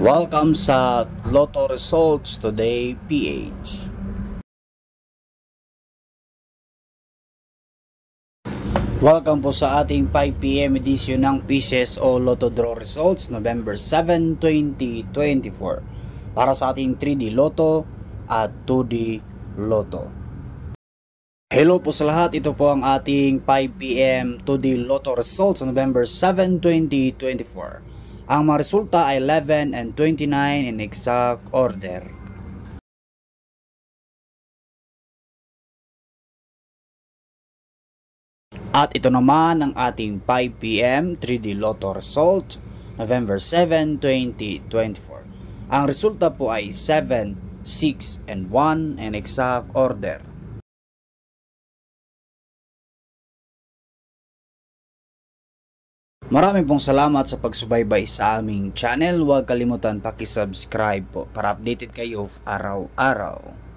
Welcome sa Lotto Results Today PH. Welcome po sa ating 5 PM edition ng Pieces o Lotto Draw Results November 7, 2024 para sa ating 3D Lotto at 2D Lotto. Hello po sa lahat, ito po ang ating 5 PM 2D Lotto Results November 7, 2024. Ang mga resulta ay 11 and 29 in exact order. At ito naman ang ating 5 PM 3D Lotto result November 7, 2024. Ang resulta po ay 7, 6, and 1 in exact order. Maraming pong salamat sa pagsubaybay sa aming channel. Huwag kalimutan paki-subscribe po para updated kayo araw-araw.